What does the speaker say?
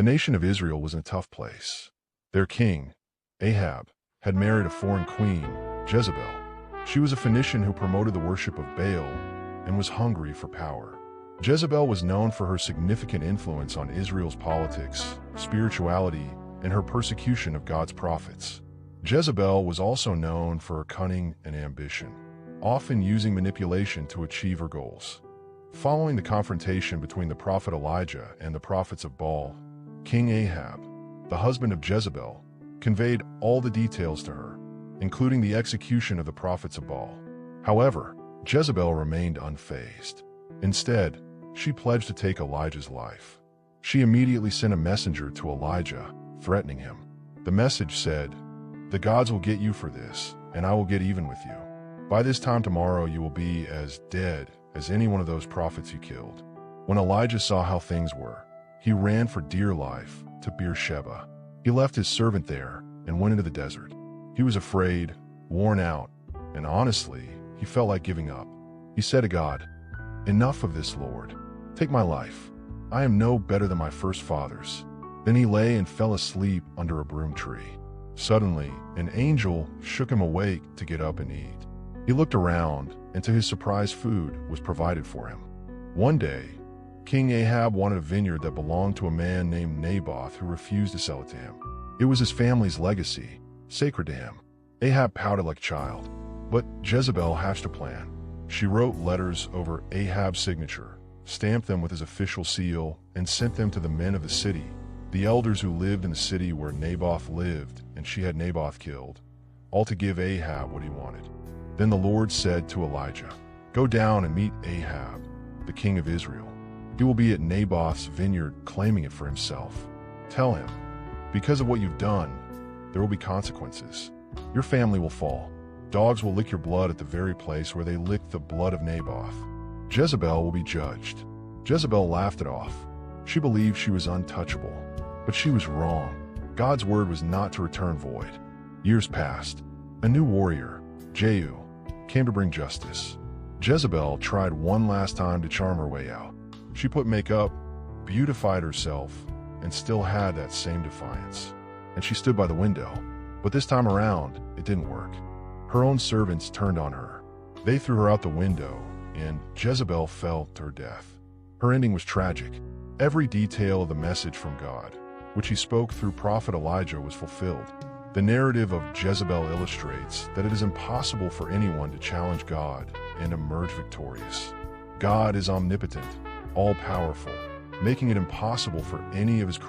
The nation of Israel was in a tough place. Their king, Ahab, had married a foreign queen, Jezebel. She was a Phoenician who promoted the worship of Baal and was hungry for power. Jezebel was known for her significant influence on Israel's politics, spirituality, and her persecution of God's prophets. Jezebel was also known for her cunning and ambition, often using manipulation to achieve her goals. Following the confrontation between the prophet Elijah and the prophets of Baal, King Ahab, the husband of Jezebel, conveyed all the details to her, including the execution of the prophets of Baal. However, Jezebel remained unfazed. Instead, she pledged to take Elijah's life. She immediately sent a messenger to Elijah, threatening him. The message said, "The gods will get you for this, and I will get even with you. By this time tomorrow you will be as dead as any one of those prophets you killed." When Elijah saw how things were, he ran for dear life to Beersheba. He left his servant there and went into the desert. He was afraid, worn out, and honestly, he felt like giving up. He said to God, "Enough of this, Lord. Take my life. I am no better than my first fathers." Then he lay and fell asleep under a broom tree. Suddenly, an angel shook him awake to get up and eat. He looked around, and to his surprise, food was provided for him. One day, King Ahab wanted a vineyard that belonged to a man named Naboth who refused to sell it to him. It was his family's legacy, sacred to him. Ahab pouted like a child, but Jezebel hatched a plan. She wrote letters over Ahab's signature, stamped them with his official seal, and sent them to the men of the city, the elders who lived in the city where Naboth lived and she had Naboth killed, all to give Ahab what he wanted. Then the Lord said to Elijah, "Go down and meet Ahab, the king of Israel. He will be at Naboth's vineyard claiming it for himself. Tell him, because of what you've done, there will be consequences. Your family will fall. Dogs will lick your blood at the very place where they licked the blood of Naboth. Jezebel will be judged." Jezebel laughed it off. She believed she was untouchable, but she was wrong. God's word was not to return void. Years passed. A new warrior, Jehu, came to bring justice. Jezebel tried one last time to charm her way out. She put makeup, beautified herself, and still had that same defiance. And she stood by the window. But this time around, it didn't work. Her own servants turned on her. They threw her out the window, and Jezebel fell to her death. Her ending was tragic. Every detail of the message from God, which he spoke through prophet Elijah, was fulfilled. The narrative of Jezebel illustrates that it is impossible for anyone to challenge God and emerge victorious. God is omnipotent, all-powerful, making it impossible for any of his